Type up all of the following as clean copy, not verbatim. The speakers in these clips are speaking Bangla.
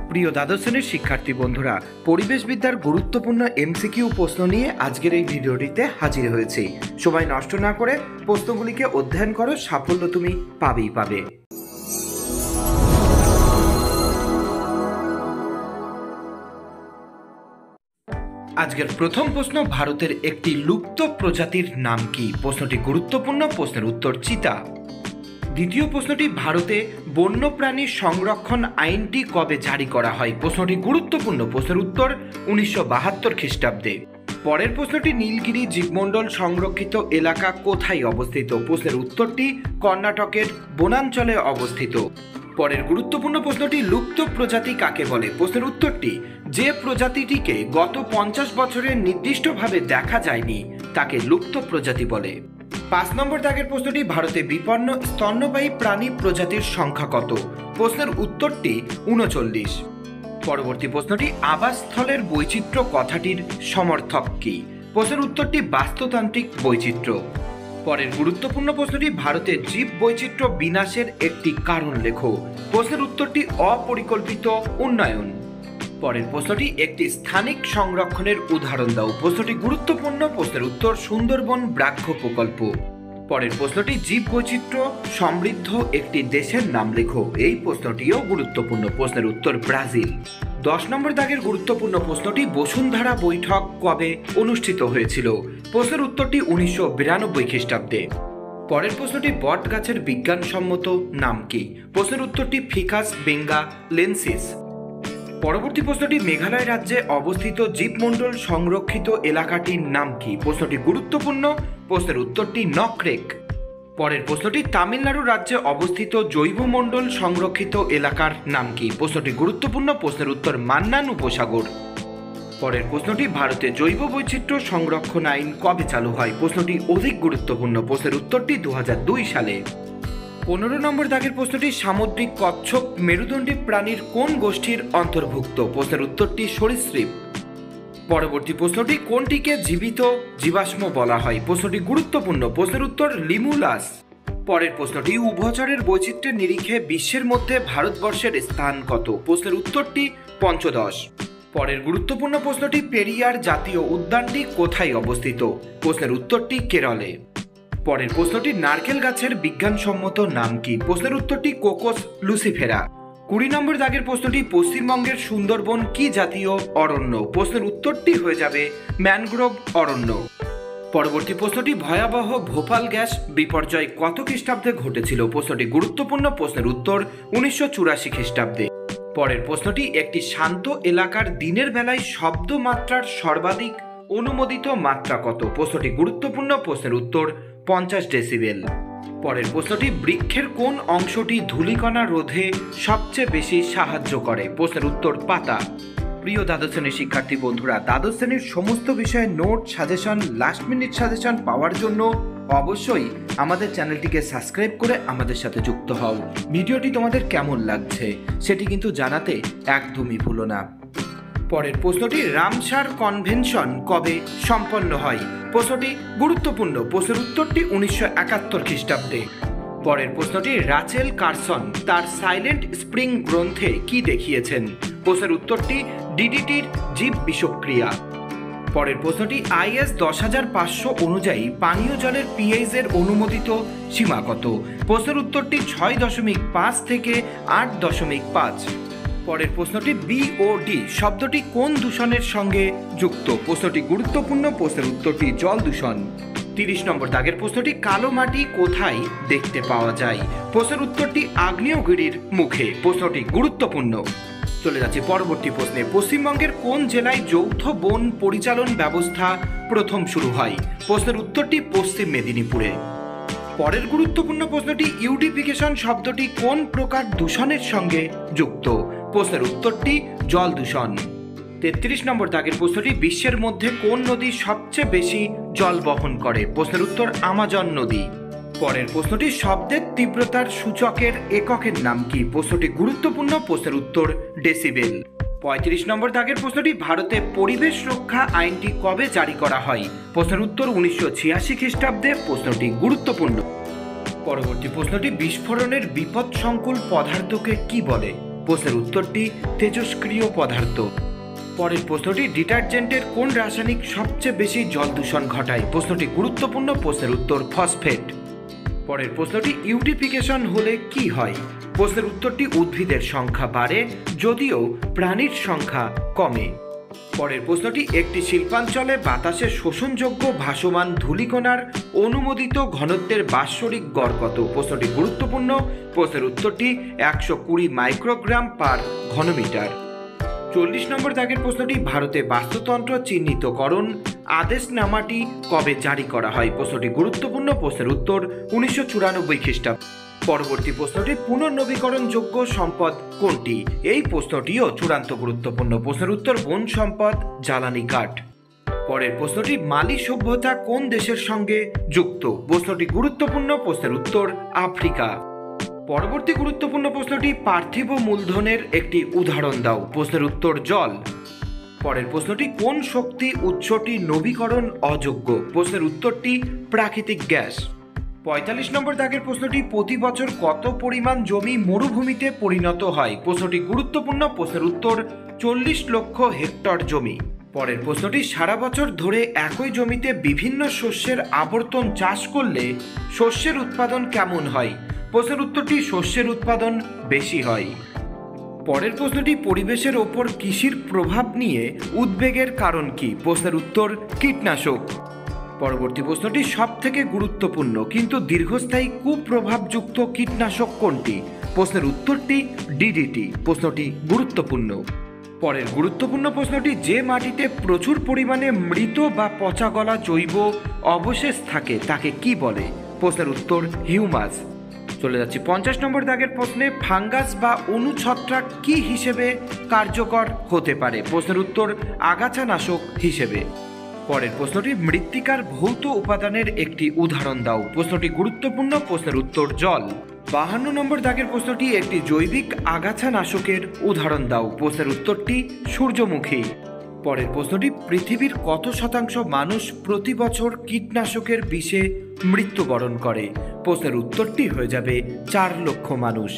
প্রিয় দ্বাদশ শ্রেণীর শিক্ষার্থী বন্ধুরা, পরিবেশবিদ্যার গুরুত্বপূর্ণ এমসিকিউ প্রশ্ন নিয়ে আজকের এই ভিডিওটিতে হাজির হয়েছি। সময় নষ্ট না করে প্রশ্নগুলিকে অধ্যয়ন করো, সাফল্য তুমি পাবেই পাবে। আজকের প্রথম প্রশ্ন, ভারতের একটি লুপ্ত প্রজাতির নাম কি? প্রশ্নটি গুরুত্বপূর্ণ, প্রশ্নের উত্তর চিতা। দ্বিতীয় প্রশ্নটি, ভারতে বন্যপ্রাণী সংরক্ষণ আইনটি কবে জারি করা হয়? প্রশ্নটি গুরুত্বপূর্ণ, প্রশ্নের উত্তর 1972 খ্রিস্টাব্দে। পরের প্রশ্নটি, নীলগিরি জীবমণ্ডল সংরক্ষিত এলাকা কোথায় অবস্থিত? প্রশ্নের উত্তরটি কর্ণাটকের বনাঞ্চলে অবস্থিত। পরের গুরুত্বপূর্ণ প্রশ্নটি, লুপ্ত প্রজাতি কাকে বলে? প্রশ্নের উত্তরটি যে প্রজাতিটিকে গত 50 বছরে নির্দিষ্টভাবে দেখা যায়নি তাকে লুপ্ত প্রজাতি বলে। 5 নম্বর দাগের প্রশ্নটি, ভারতে বিপন্ন স্তন্যপায়ী প্রাণী প্রজাতির সংখ্যা কত? প্রশ্নের উত্তরটি 39। পরবর্তী প্রশ্নটি, আবাসস্থলের বৈচিত্র্য কথাটির সমর্থক কি? প্রশ্নের উত্তরটি বাস্তুতান্ত্রিক বৈচিত্র্য। পরের গুরুত্বপূর্ণ প্রশ্নটি, ভারতে জীব বৈচিত্র্য বিনাশের একটি কারণ লেখো। প্রশ্নের উত্তরটি অপরিকল্পিত উন্নয়ন। পরের প্রশ্নটি, একটি স্থানিক সংরক্ষণের উদাহরণ দাও। প্রশ্নটি গুরুত্বপূর্ণ, প্রশ্নের উত্তর সুন্দরবন ব্যাঘ্র প্রকল্প। পরের প্রশ্নটি, জীব বৈচিত্র্য সমৃদ্ধ একটি দেশের নাম লেখো। এই প্রশ্নটিও গুরুত্বপূর্ণ, প্রশ্নের উত্তর ব্রাজিল। 10 নম্বর দাগের গুরুত্বপূর্ণ প্রশ্নটি, বসুন্ধরা বৈঠক কবে অনুষ্ঠিত হয়েছিল? প্রশ্নের উত্তরটি 1992 খ্রিস্টাব্দে। পরের প্রশ্নটি, বট গাছের বিজ্ঞানসম্মত নাম কি? প্রশ্নের উত্তরটি ফিকাস বেঙ্গালেন্সিস। পরবর্তী প্রশ্নটি, মেঘালয় রাজ্যে অবস্থিত জীবমণ্ডল সংরক্ষিত এলাকাটির নাম কি? প্রশ্নটি গুরুত্বপূর্ণ, প্রশ্নের উত্তরটি নকরেক। পরের প্রশ্নটি, তামিলনাড়ু রাজ্যে অবস্থিত জৈবমণ্ডল সংরক্ষিত এলাকার নাম কি? প্রশ্নটি গুরুত্বপূর্ণ, প্রশ্নের উত্তর মান্নান উপসাগর। পরের প্রশ্নটি, ভারতে জৈব বৈচিত্র্য সংরক্ষণ আইন কবে চালু হয়? প্রশ্নটি অধিক গুরুত্বপূর্ণ, প্রশ্নের উত্তরটি 2002 সালে। 15 নম্বর দাগের প্রশ্নটি, সামুদ্রিক কচ্ছপ মেরুদণ্ডী প্রাণীর কোন গোষ্ঠীর অন্তর্ভুক্ত? প্রশ্নের উত্তরটি সরীসৃপ। পরবর্তী প্রশ্নটি, কোনটিকে জীবিত জীবাশ্ম বলা হয়? প্রশ্নটি গুরুত্বপূর্ণ, প্রশ্নের উত্তর লিমুলাস। পরের প্রশ্নটি, উভচরের বৈচিত্র্যের নিরিখে বিশ্বের মধ্যে ভারতবর্ষের স্থান কত? প্রশ্নের উত্তরটি 15। পরের গুরুত্বপূর্ণ প্রশ্নটি, পেরিয়ার জাতীয় উদ্যানটি কোথায় অবস্থিত? প্রশ্নের উত্তরটি কেরলে। পরের প্রশ্নটি, নারকেল গাছের বিজ্ঞানসম্মত নাম কি? প্রশ্নের উত্তরটি কোকোস লুসিফেরা। 20 নম্বর দাগের প্রশ্নটি, পশ্চিমবঙ্গের সুন্দরবন কি জাতীয় অরণ্য? প্রশ্নের উত্তরটি হয়ে যাবে ম্যানগ্রোভ অরণ্য। পরবর্তী প্রশ্নটি, ভয়াবহ ভোপাল গ্যাস বিপর্যয় কত খ্রিস্টাব্দে ঘটেছিল? প্রশ্নটি গুরুত্বপূর্ণ, প্রশ্নের উত্তর 1984 খ্রিস্টাব্দে। পরের প্রশ্নটি, একটি শান্ত এলাকার দিনের বেলায় শব্দ মাত্রার সর্বাধিক অনুমোদিত মাত্রা কত? প্রশ্নটি গুরুত্বপূর্ণ, প্রশ্নের উত্তর 50 ডেসিবেল। পরের প্রশ্নটি, বৃক্ষের কোন অংশটি ধূলিকণা রোধে সবচেয়ে বেশি সাহায্য করে? প্রশ্নের উত্তর পাতা। প্রিয় দ্বাদশ শ্রেণীর শিক্ষার্থী বন্ধুরা, দ্বাদশ শ্রেণীর সমস্ত বিষয়ে note, suggestion, last minute suggestion পাওয়ার জন্য অবশ্যই আমাদের চ্যানেলটিকে সাবস্ক্রাইব করে আমাদের সাথে যুক্ত হও। ভিডিওটি তোমাদের কেমন লাগছে সেটি কিন্তু জানাতে একদমই ভুলো না। পরের প্রশ্নটি, রামসার কনভেনশন কবে সম্পন্ন হয়? প্রশ্নটি গুরুত্বপূর্ণ, প্রশ্নের উত্তরটি 1971 খ্রিস্টাব্দে। পরের প্রশ্নটি, রাচেল কারসন তার সাইলেন্ট স্প্রিং গ্রন্থে কি দেখিয়েছেন? প্রশ্নের উত্তরটি ডিডিটির জীব বিষক্রিয়া। পরের প্রশ্নটি, IS 10500 অনুযায়ী পানীয় জলের পিএইচ এর অনুমোদিত সীমা কত? প্রশ্নের উত্তরটি 6.5 থেকে 8.5। পরের প্রশ্নটি, BOD শব্দটি কোন দূষণের সঙ্গে যুক্ত? প্রশ্নটি গুরুত্বপূর্ণ, প্রশ্নের উত্তরটি জল দূষণ। 30 নম্বর দাগের প্রশ্নটি, কালো মাটি কোথায় দেখতে পাওয়া যায়? প্রশ্নের উত্তরটি আগ্নেয়গিরির মুখে। প্রশ্নটি গুরুত্বপূর্ণ। চলে যাচ্ছে পরবর্তী প্রশ্নে, পশ্চিমবঙ্গের কোন জেলায় যৌথ বন পরিচালন ব্যবস্থা প্রথম শুরু হয়? প্রশ্নের উত্তরটি পশ্চিম মেদিনীপুরে। পরের গুরুত্বপূর্ণ প্রশ্নটি, ইউডিফিকেশন শব্দটি কোন প্রকার দূষণের সঙ্গে যুক্ত? প্রশ্নের উত্তরটি জল দূষণ। 33 নম্বর দাগের প্রশ্নটি, বিশ্বের মধ্যে কোন নদী সবচেয়ে বেশি জল বহন করে? প্রশ্নের উত্তর আমাজন নদী। পরের প্রশ্নটি, শব্দের তীব্রতার সূচকের এককের নাম কি? প্রশ্নটি গুরুত্বপূর্ণ, প্রশ্নের উত্তর ডেসিবেল। 35 নম্বর দাগের প্রশ্নটি, ভারতে পরিবেশ রক্ষা আইনটি কবে জারি করা হয়? প্রশ্নের উত্তর 1986 খ্রিস্টাব্দে। প্রশ্নটি গুরুত্বপূর্ণ। পরবর্তী প্রশ্নটি, বিস্ফোরণের বিপদসংকুল পদার্থকে কি বলে? প্রশ্নের উত্তরটি তেজস্ক্রিয় পদার্থ। পরের প্রশ্নটি ডিটারজেন্টের কোন রাসায়নিক সবচেয়ে বেশি জল দূষণ ঘটায়? প্রশ্নটি গুরুত্বপূর্ণ, প্রশ্নের উত্তর ফসফেট। পরের প্রশ্নটি ইউটিফিকেশন হলে কি হয়? প্রশ্নের উত্তরটি উদ্ভিদের সংখ্যা বাড়ে যদিও প্রাণীর সংখ্যা কমে। পরের প্রশ্নটি একটি শিল্পাঞ্চলে বাতাসে শোষণযোগ্য ভাসমান ধূলিকণার অনুমোদিত ঘনত্বের বাৎসরিক গড় কত? প্রশ্নটি গুরুত্বপূর্ণ, প্রশ্নের উত্তরটি 120 মাইক্রোগ্রাম পার ঘনমিটার। 40 নম্বর দাগের প্রশ্নটি ভারতে বাস্তুতন্ত্র চিহ্নিতকরণ আদেশনামাটি কবে জারি করা হয়? প্রশ্নটি গুরুত্বপূর্ণ, প্রশ্নের উত্তর 1994 খ্রিস্টাব্দ। পরবর্তী প্রশ্নটি পুনর্নবীকরণযোগ্য সম্পদ কোনটি? এই প্রশ্নটিও চূড়ান্ত গুরুত্বপূর্ণ, প্রশ্নের উত্তর বন সম্পদ, জ্বালানি কাঠ। পরের প্রশ্নটি মালি সভ্যতা কোন দেশের সঙ্গে যুক্ত? প্রশ্নটি গুরুত্বপূর্ণ, প্রশ্নের উত্তর আফ্রিকা। পরবর্তী গুরুত্বপূর্ণ প্রশ্নটি পার্থিব মূলধনের একটি উদাহরণ দাও? প্রশ্নের উত্তর জল। পরের প্রশ্নটি কোন শক্তি উৎসটি নবীকরণ অযোগ্য? প্রশ্নের উত্তরটি প্রাকৃতিক গ্যাস। 45 নম্বর দাগের প্রশ্নটি প্রতি বছর কত পরিমাণ জমি মরুভূমিতে পরিণত হয়? প্রশ্নটি গুরুত্বপূর্ণ, প্রশ্নের উত্তর 40 লক্ষ হেক্টর জমি। পরের প্রশ্নটি সারা বছর ধরে একই জমিতে বিভিন্ন শস্যের আবর্তন চাষ করলে শস্যের উৎপাদন কেমন হয়? প্রশ্নের উত্তরটি শস্যের উৎপাদন বেশি হয়। পরের প্রশ্নটি পরিবেশের ওপর কৃষির প্রভাব নিয়ে উদ্বেগের কারণ কি? প্রশ্নের উত্তর কীটনাশক। পরবর্তী প্রশ্নটি সব থেকে গুরুত্বপূর্ণ কিন্তু দীর্ঘস্থায়ী কুপ্রভাবযুক্ত কীটনাশক কোনটি? প্রশ্নের উত্তরটি ডিডিটি। প্রশ্নটি গুরুত্বপূর্ণ। পরের গুরুত্বপূর্ণ প্রশ্নটি যে মাটিতে প্রচুর পরিমাণে মৃত বা পচা গলা জৈব অবশেষ থাকে তাকে কি বলে? প্রশ্নের উত্তর হিউমাস। চলে যাচ্ছি 50 নম্বর দাগের প্রশ্নে ফাঙ্গাস বা অনুছত্রাক কি হিসেবে কার্যকর হতে পারে? প্রশ্নের উত্তর আগাছানাশক হিসেবে। পরের প্রশ্নটি মৃত্তিকার ভৌত উপাদানের একটি উদাহরণ দাও? প্রশ্নটি গুরুত্বপূর্ণ, প্রশ্নের উত্তর জল। 52 নম্বর দাগের প্রশ্নটি একটি জৈবিক আগাছানাশকের উদাহরণ দাও? প্রশ্নের উত্তরটি সূর্যমুখী। পরের প্রশ্নটি পৃথিবীর কত শতাংশ মানুষ প্রতি বছর কীটনাশকের বিষে মৃত্যুবরণ করে? প্রশ্নের উত্তরটি হয়ে যাবে 4 লক্ষ মানুষ।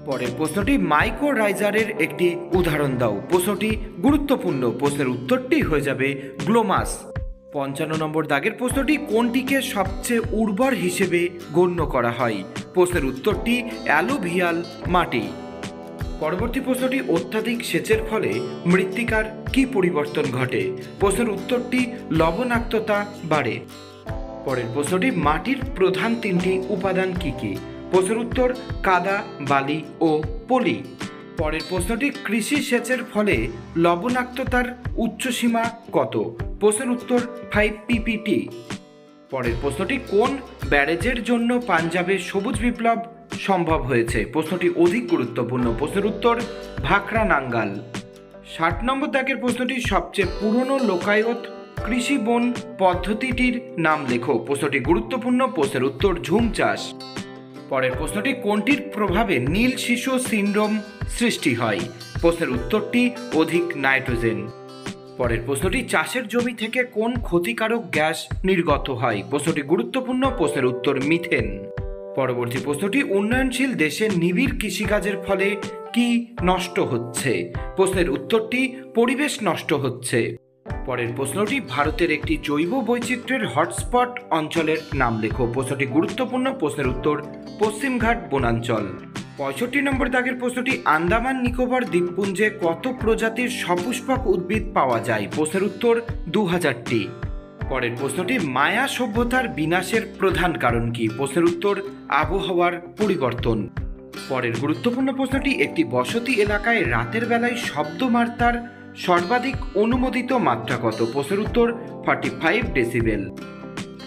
পরের প্রশ্নটি মাইকোরাইজারের একটি উদাহরণ দাও? প্রশ্নটি গুরুত্বপূর্ণ, প্রশ্নের উত্তরটি হয়ে যাবে গ্লোমাস। 55 নম্বর দাগের প্রশ্নটি কোনটিকে সবচেয়ে উর্বর হিসেবে গণ্য করা হয়? প্রশ্নের উত্তরটি অ্যালুভিয়াল মাটি। পরবর্তী প্রশ্নটি অত্যাধিক সেচের ফলে মৃত্তিকার কি পরিবর্তন ঘটে? প্রশ্নের উত্তরটি লবণাক্ততা বাড়ে। পরের প্রশ্নটি মাটির প্রধান 3টি উপাদান কি কি? প্রশ্নের উত্তর কাদা, বালি ও পলি। পরের প্রশ্নটি কৃষি সেচের ফলে লবণাক্ততার উচ্চসীমা কত? প্রশ্নের উত্তর 5 ppT। পরের প্রশ্নটি কোন ব্যারেজের জন্য পাঞ্জাবে সবুজ বিপ্লব সম্ভব হয়েছে? প্রশ্নটি অধিক গুরুত্বপূর্ণ, প্রশ্নের উত্তর ভাখরা নাঙ্গাল। 60 নম্বর দাগের প্রশ্নটি সবচেয়ে পুরনো লোকায়ত কৃষি বন পদ্ধতিটির নাম লেখো? প্রশ্নটি গুরুত্বপূর্ণ, প্রশ্নের উত্তর ঝুম চাষ। পরের প্রশ্নটি কোনটির প্রভাবে নীল শিশু সিন্ড্রোম সৃষ্টি হয়? প্রশ্নের উত্তরটি অধিক নাইট্রোজেন। পরের প্রশ্নটি চাষের জমি থেকে কোন ক্ষতিকারক গ্যাস নির্গত হয়? প্রশ্নটি গুরুত্বপূর্ণ, প্রশ্নের উত্তর মিথেন। পরবর্তী প্রশ্নটি উন্নয়নশীল দেশে নিবিড় কৃষিকাজের ফলে কি নষ্ট হচ্ছে? প্রশ্নের উত্তরটি পরিবেশ নষ্ট হচ্ছে। পরের প্রশ্নটি ভারতের একটি জৈব বৈচিত্র্যের হটস্পট অঞ্চলের নাম লেখো? প্রশ্নটি গুরুত্বপূর্ণ, প্রশ্নের উত্তর পশ্চিমঘাট বনাঞ্চল। 65 নম্বর দাগের প্রশ্নটি আন্দামান নিকোবর দ্বীপপুঞ্জে কত প্রজাতির সপুষ্পক উদ্ভিদ পাওয়া যায়? প্রশ্নের উত্তর 2000টি। পরের প্রশ্নটি মায়া সভ্যতার বিনাশের প্রধান কারণ কি? প্রশ্নের উত্তর আবহাওয়ার পরিবর্তন। পরের গুরুত্বপূর্ণ প্রশ্নটি একটি বসতি এলাকায় রাতের বেলায় শব্দমাত্রার সর্বাধিক অনুমোদিত মাত্রা কত? প্রশ্নের উত্তর 45 ডেসিবেল।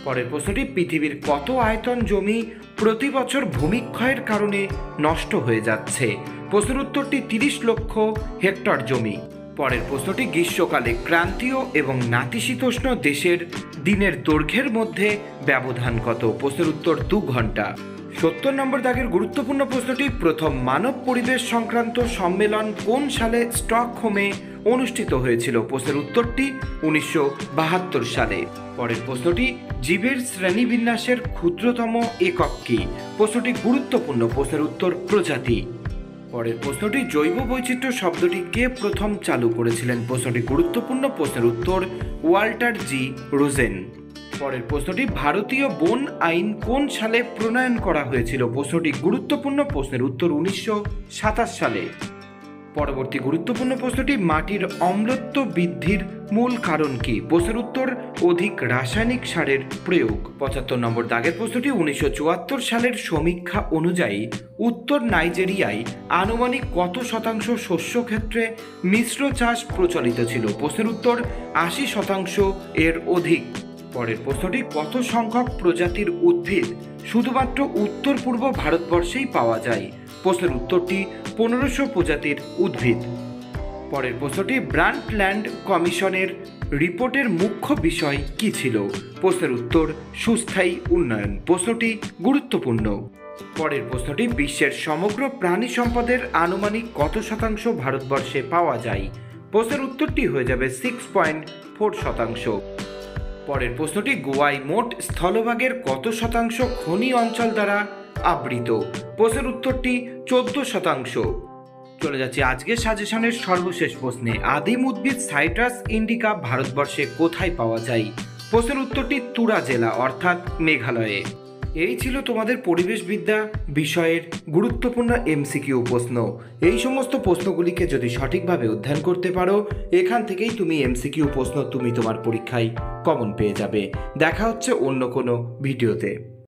পরের প্রশ্নটি পৃথিবীর কত আয়তন জমি প্রতি বছর ভূমিক্ষয়ের কারণে নষ্ট হয়ে যাচ্ছে? প্রশ্নের উত্তরটি 30 লক্ষ হেক্টর জমি। পরের প্রশ্নটি গ্রীষ্মকালে ক্রান্তীয় এবং নাতিশীতোষ্ণ দেশের দিনের দৈর্ঘ্যের মধ্যে ব্যবধান কত? প্রশ্নের উত্তর 2 ঘন্টা। 70 নম্বর দাগের গুরুত্বপূর্ণ প্রশ্নটি প্রথম মানব পরিবেশ সংক্রান্ত সম্মেলন কোন সালে স্টকহোমে অনুষ্ঠিত হয়েছিল? প্রশ্নের উত্তরটি 1972 সালে। পরের প্রশ্নটি জীবের শ্রেণীবিন্যাসের ক্ষুদ্রতম একক কি? প্রশ্নটি গুরুত্বপূর্ণ, প্রশ্নের উত্তর প্রজাতি। পরের প্রশ্নটি জৈব বৈচিত্র্য শব্দটি কে প্রথম চালু করেছিলেন? প্রশ্নটি গুরুত্বপূর্ণ। প্রশ্নের উত্তর ওয়াল্টার জি রোজেন। পরের প্রশ্নটি ভারতীয় বন আইন কোন সালে প্রণয়ন করা হয়েছিল? প্রশ্নটি গুরুত্বপূর্ণ। প্রশ্নের উত্তর 1927 সালে। পরবর্তী গুরুত্বপূর্ণ প্রশ্নটি মাটির অম্লত্ব বৃদ্ধির মূল কারণ কি? প্রশ্নের উত্তর অধিক রাসায়নিক সারের প্রয়োগ। 75 নম্বর দাগের প্রশ্নটি 1974 সালের সমীক্ষা অনুযায়ী উত্তর নাইজেরিয়ায় আনুমানিক কত শতাংশ শস্য ক্ষেত্রে মিশ্র চাষ প্রচলিত ছিল? প্রশ্নের উত্তর 80% এর অধিক। পরের প্রশ্নটি কত সংখ্যক প্রজাতির উদ্ভিদ শুধুমাত্র উত্তর পূর্ব ভারতবর্ষেই পাওয়া যায়? প্রশ্নের উত্তরটি 1500 প্রজাতির উদ্ভিদ। পরের প্রশ্নটি ব্রান্ডল্যান্ড কমিশনের রিপোর্টের মুখ্য বিষয় কি ছিল? প্রশ্নের উত্তর সুস্থায়ী উন্নয়ন। প্রশ্নটি গুরুত্বপূর্ণ। পরের প্রশ্নটি বিশ্বের সমগ্র প্রাণী সম্পদের আনুমানিক কত শতাংশ ভারতবর্ষে পাওয়া যায়? প্রশ্নের উত্তরটি হয়ে যাবে 6.4%। পরের প্রশ্নটি গোয়ায় মোট স্থলভাগের কত শতাংশ খনি অঞ্চল দ্বারা আবৃত? প্রশ্নের উত্তরটি 14%। চলে যাচ্ছি আজকের সাজেশনের সর্বশেষ প্রশ্নে। আদিম উদ্ভিদ সাইট্রাস ইন্ডিকা ভারতবর্ষে কোথায় পাওয়া যায়? প্রশ্নের উত্তরটি তুরা জেলা অর্থাৎ মেঘালয়ে। এই ছিল তোমাদের পরিবেশবিদ্যা বিষয়ের গুরুত্বপূর্ণ এমসিকিউ প্রশ্ন। এই সমস্ত প্রশ্নগুলিকে যদি সঠিকভাবে অধ্যয়ন করতে পারো, এখান থেকেই তুমি এমসিকিউ প্রশ্ন তুমি তোমার পরীক্ষায় কমন পেয়ে যাবে। দেখা হচ্ছে অন্য কোনো ভিডিওতে।